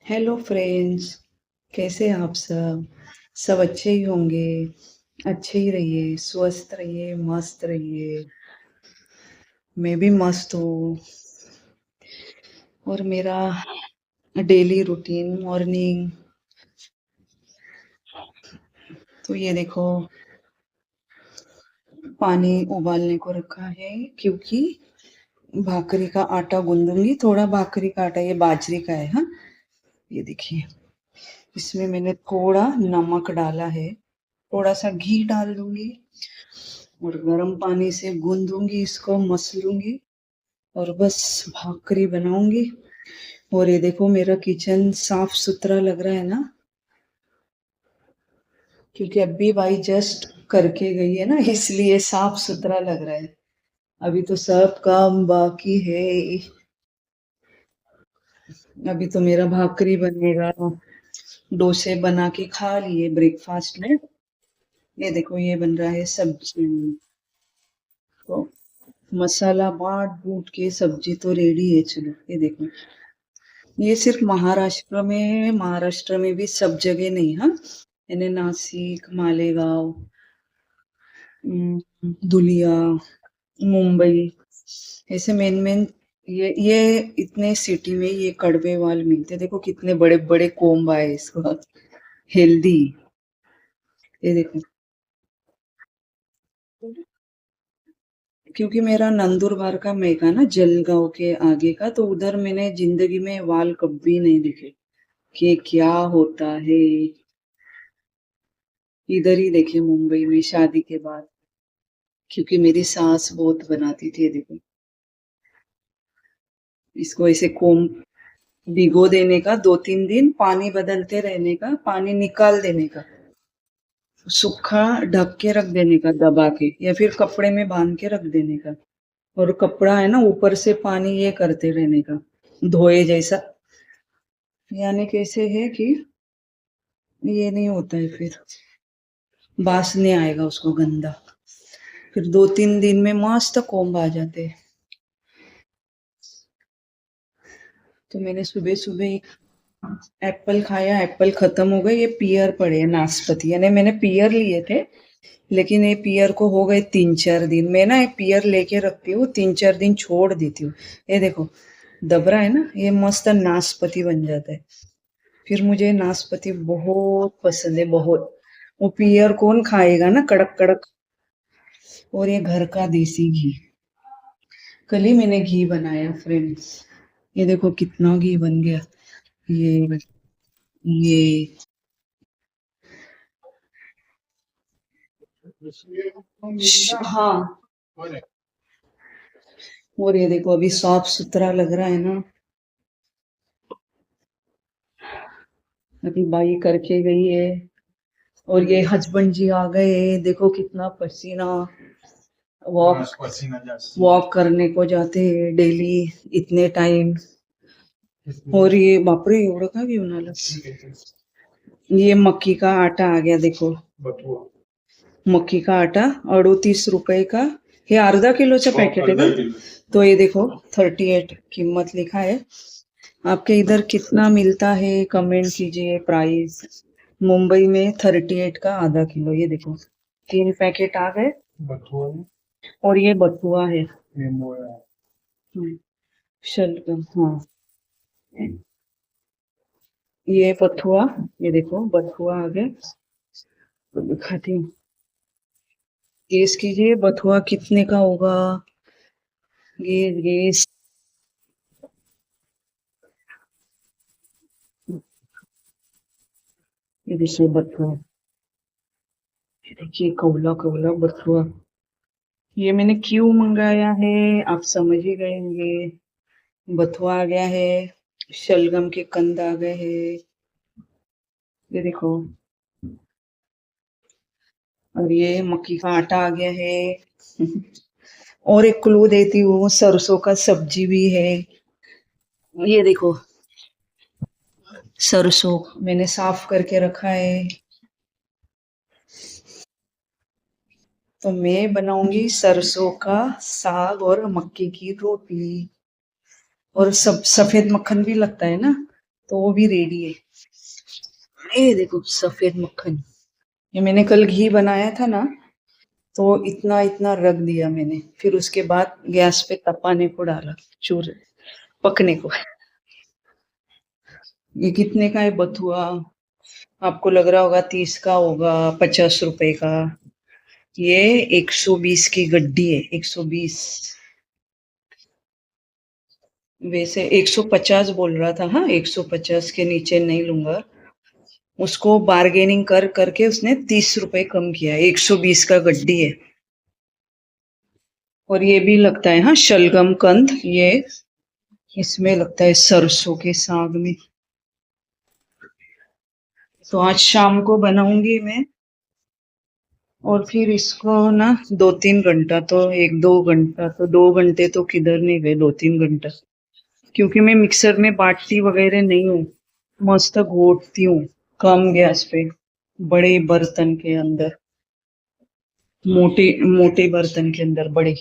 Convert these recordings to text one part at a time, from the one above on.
Hello friends. कैसे हैं आप सब? सब अच्छे ही होंगे। अच्छे ही रहिए, स्वस्थ रहिए, मस्त रहिए। मैं भी मस्त हूँ। और मेरा डेली रूटीन मॉर्निंग, तो ये देखो, पानी उबालने को रखा है क्योंकि भाकरी का आटा गूंदूंगी। थोड़ा भाकरी का आटा, ये बाजरी का है। हाँ, ये देखिए, इसमें मैंने थोड़ा नमक डाला है, थोड़ा सा घी डाल दूंगी और गर्म पानी से गूंदूंगी, इसको मसलूंगी और बस भाकरी बनाऊंगी। और ये देखो, मेरा किचन साफ सुथरा लग रहा है ना, क्योंकि अभी भाई जस्ट करके गई है ना, इसलिए साफ सुथरा लग रहा है। अभी तो सब काम बाकी है। अभी तो मेरा भाकरी बनेगा। डोसे बना के खा लिए ब्रेकफास्ट में। ये देखो, ये बन रहा है सब्जी। तो मसाला बांट बूट के सब्जी तो रेडी है। चलो, ये देखो, ये सिर्फ महाराष्ट्र में भी सब जगह नहीं। हाँ, यानी नासिक, मालेगांव, धुलिया, मुंबई, ऐसे मेन मेन, ये इतने सिटी में ये कड़वे वाल मिलते हैं। देखो कितने बड़े बड़े कोम्ब आए इसको, हेल्दी। ये देखो, क्योंकि मेरा नंदुरबार का मेका ना, जलगांव के आगे का, तो उधर मैंने जिंदगी में वाल कभी नहीं देखे कि क्या होता है। इधर ही देखे मुंबई में शादी के बाद, क्योंकि मेरी सास बहुत बनाती थी। ये देखो, इसको ऐसे कोम भिगो देने का, 2-3 दिन पानी बदलते रहने का, पानी निकाल देने का, सूखा ढक के रख देने का दबा के, या फिर कपड़े में बांध के रख देने का। और कपड़ा है ना, ऊपर से पानी ये करते रहने का, धोए जैसा। यानी कैसे है कि ये नहीं होता है, फिर बास नहीं आएगा उसको गंदा। फिर 2-3 दिन में मस्त कोम्ब आ जाते हैं। तो मैंने सुबह सुबह एप्पल खाया, एप्पल खत्म हो गए। ये पियर पड़े हैं, नाशपाती, यानी मैंने पियर लिए थे, लेकिन ये पियर को हो गए 3-4 दिन। मैं ना ये पियर लेके रखती हूँ, 3-4 दिन छोड़ देती हूँ। ये देखो, दबरा है ना, ये मस्त नाशपाती बन जाता है। फिर मुझे नाशपाती बहुत पसंद है, बहुत। वो पियर कौन खाएगा ना, कड़क कड़क। और ये घर का देसी घी, कल ही मैंने घी बनाया फ्रेंड्स। ये देखो कितना घी बन गया। ये हाँ। और ये देखो, अभी साफ सुथरा लग रहा है ना। अभी बाई करके गई है। और ये हस्बैंड जी आ गए, देखो कितना पसीना। वॉक वॉक करने को जाते हैं डेली, इतने टाइम। और ये बापरे, एवढं का घेऊन आला? ये मक्की का आटा आ गया, देखो। मक्की का आटा 38 रुपए का। ये अर्धा किलोचा पैकेट है ना? तो ये देखो, 38 कीमत लिखा है। आपके इधर कितना मिलता है, कमेंट कीजिए प्राइस। मुंबई में 38 का आधा किलो। ये देखो, 3 पैकेट आ गए। और ये बथुआ है। हम्म, शलगम, हाँ। ये बथुआ, ये देखो बथुआ आ गए। तो दिखाती हूँ, गेस कीजिए बथुआ कितने का होगा। Guess guess. ये देखिए बथुआ, ये देखिए कौला कौला बथुआ। ये मैंने क्यों मंगाया है, आप समझ ही गए होंगे। बथुआ आ गया है, शलगम के कंद आ गए हैं। ये देखो, और ये मक्की का आटा आ गया है। और एक क्लू देती हूँ, सरसों का सब्जी भी है। ये देखो, सरसों मैंने साफ करके रखा है। तो मैं बनाऊंगी सरसों का साग और मक्के की रोटी। और सब सफेद मक्खन भी लगता है ना, तो वो भी रेडी है। ये देखो सफेद मक्खन, ये मैंने कल घी बनाया था ना, तो इतना इतना रख दिया मैंने, फिर उसके बाद गैस पे तपाने को डाला, चूर पकने को। ये कितने का है बथुआ? आपको लग रहा होगा 30 का होगा, 50 रुपए का। ये 120 की गड्डी है, 120। वैसे 150 बोल रहा था, हाँ 150 के नीचे नहीं लूंगा। उसको बार्गेनिंग कर करके उसने 30 रुपए कम किया, 120 का गड्डी है। और ये भी लगता है, हाँ शलगम कंद, ये इसमें लगता है सरसों के साग में। तो आज शाम को बनाऊंगी मैं। और फिर इसको ना 2-3 घंटा तो, 1-2 घंटा तो, 2 घंटे तो किधर नहीं गए, 2-3 घंटा, क्योंकि मैं मिक्सर में बाटती वगैरह नहीं हूँ, मस्त घोटती हूँ कम गैस पे, बड़े बर्तन के अंदर, मोटे मोटे बर्तन के अंदर, बड़े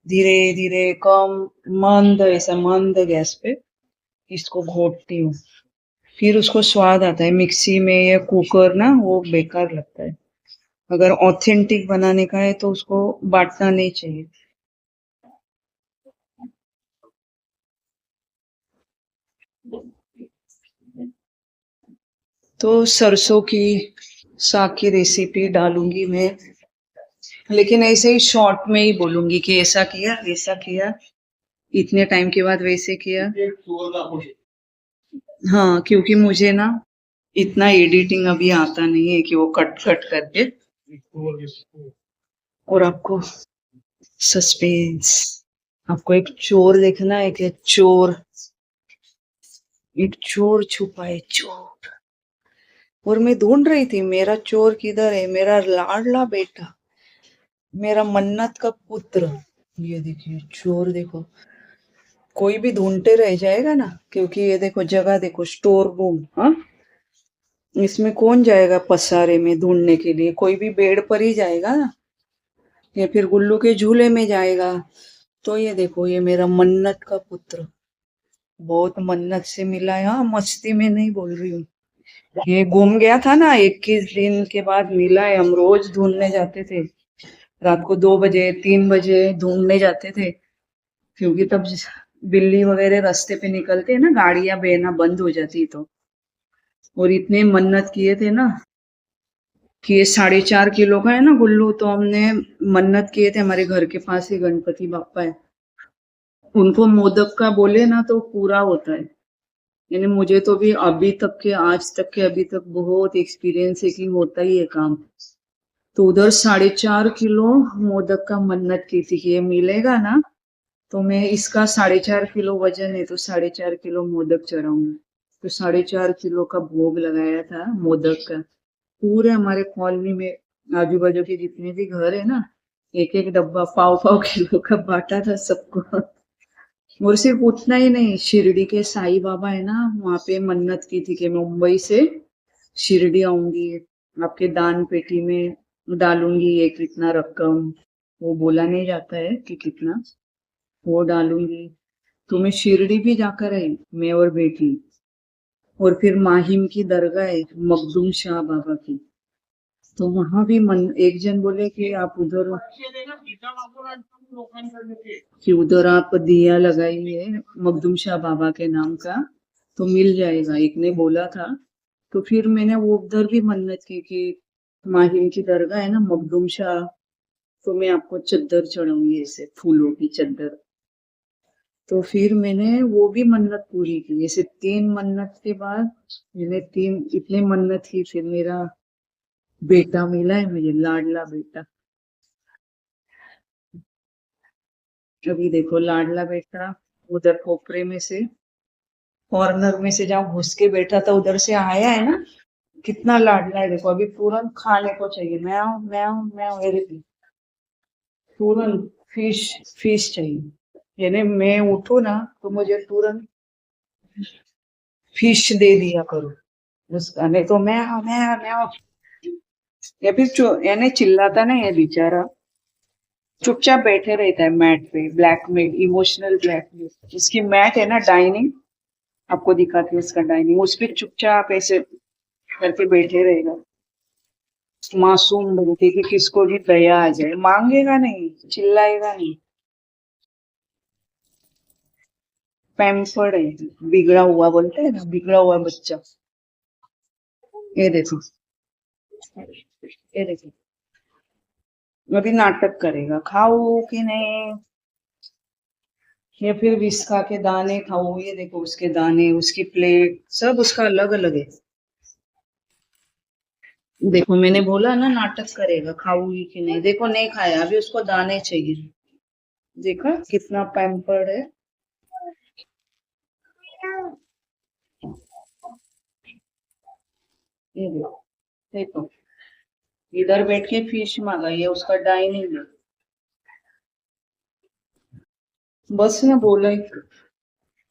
धीरे धीरे कम, मंद, ऐसा मंद गैस पे इसको घोटती हूँ। फिर उसको स्वाद आता है। मिक्सी में या कुकर ना वो बेकार लगता है। अगर ऑथेंटिक बनाने का है तो उसको बाटना नहीं चाहिए। तो सरसों की साग की रेसिपी डालूंगी मैं, लेकिन ऐसे ही शॉर्ट में ही बोलूंगी कि ऐसा किया वैसा किया, इतने टाइम के बाद वैसे किया। हाँ, क्योंकि मुझे ना इतना एडिटिंग अभी आता नहीं है कि वो कट कट करके। और आपको सस्पेंस, आपको एक चोर देखना है कि चोर, एक चोर छुपा है, चोर। और मैं ढूंढ रही थी मेरा चोर किधर है, मेरा लाडला बेटा, मेरा मन्नत का पुत्र। ये देखिए चोर, देखो कोई भी ढूंढते रह जाएगा ना, क्योंकि ये देखो जगह देखो, स्टोर रूम, हाँ इसमें कौन जाएगा पसारे में ढूंढने के लिए, कोई भी बेड पर ही जाएगा ना, या फिर गुल्लू के झूले में जाएगा। तो ये देखो, ये मेरा मन्नत का पुत्र बहुत मन्नत से मिला है, हाँ मस्ती में नहीं बोल रही हूँ। ये गुम गया था ना, 21 दिन के बाद मिला है। हम रोज ढूंढने जाते थे, रात को 2 बजे 3 बजे ढूंढने जाते थे, क्योंकि तब बिल्ली वगैरह रास्ते पे निकलते हैं ना, गाड़ियां बेना बंद हो जाती तो। और इतने मन्नत किए थे ना कि ये 4.5 किलो का है ना गुल्लू, तो हमने मन्नत किए थे, हमारे घर के पास ही गणपति बापा है, उनको मोदक का बोले ना तो पूरा होता है। यानी मुझे तो भी अभी तक के, आज तक के अभी तक बहुत एक्सपीरियंस है कि होता ही है काम। तो उधर 4.5 किलो मोदक का मन्नत की थी कि ये मिलेगा ना, तो मैं इसका 4.5 किलो वजन है, तो 4.5 किलो मोदक चढ़ाऊंगी। तो 4.5 किलो का भोग लगाया था मोदक का। पूरे हमारे कॉलोनी में आजू बाजू के जितने भी घर है ना, एक एक डब्बा पाव पाव किलो का बांटा था सबको। और सिर्फ उतना ही नहीं, शिरडी के साईं बाबा है ना, वहां पे मन्नत की थी कि मुंबई से शिरडी आऊंगी, आपके दान पेटी में डालूंगी ये कितना रकम, वो बोला नहीं जाता है कि कितना, वो डालूंगी। तो मैं शिरडी भी जाकर आई, मैं और बेटी। और फिर माहिम की दरगाह है मखदूम शाह बाबा की, तो वहां भी एक जन बोले कि आप उधर, कि उधर आप दिया लगाइए मखदूम शाह बाबा के नाम का तो मिल जाएगा, एक ने बोला था। तो फिर मैंने वो उधर भी मन्नत की कि माहिम की दरगाह है ना मखदूम शाह, तो मैं आपको चद्दर चढ़ाऊंगी, ऐसे फूलों की चद्दर। तो फिर मैंने वो भी मन्नत पूरी की, ऐसे 3 मन्नत के बाद मैंने 3 इतने मन्नत की, फिर मेरा बेटा मिला है मुझे, लाडला बेटा। अभी देखो लाडला बेटा उधर कोपरे में से, कॉर्नर में से जहाँ घुस के बैठा था उधर से आया है ना, कितना लाडला है देखो, अभी तुरंत खाने को चाहिए, म्याऊं म्याऊं म्याऊं, ये देखिए तुरंत फिश, फिश चाहिए। यानी मैं उठू ना तो मुझे तुरंत फिश दे दिया करो उसका, नहीं तो मैं या फिर यानी चिल्लाता नहीं है बेचारा, चुपचाप बैठे रहता है मैट पे, ब्लैकमेल, इमोशनल ब्लैकमेल। इसकी मैट है ना डाइनिंग, आपको दिखाती हूँ उसका डाइनिंग। उस पे चुपचाप ऐसे करके बैठे रहेगा, मासूम बनती कि किसको भी दया आ जाए। मांगेगा नहीं, चिल्लाएगा नहीं, पैम्पर्ड है, बिगड़ा हुआ बोलते हैं ना, बिगड़ा हुआ बच्चा। ये देखो, ये देखो, अभी नाटक करेगा, खाओ कि नहीं, या फिर विस्का के दाने खाओ। ये देखो उसके दाने, उसकी प्लेट, सब उसका अलग अलग है। देखो मैंने बोला ना नाटक करेगा, खाऊंगी कि नहीं। देखो नहीं खाया, अभी उसको दाने चाहिए। देखा कितना पैम्पर्ड है। ये देखो, देखो इधर बैठ के फिश मांगा, ये उसका डाइनिंग है। बस ना बोला एक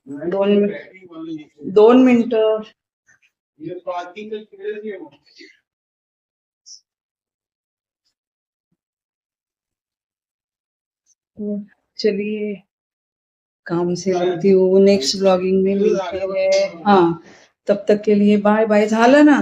2 मिनट। चलिए काम से लगती हूँ, नेक्स्ट ब्लॉगिंग में मिलते हैं। हाँ, तब तक के लिए बाय बाय। झालं ना।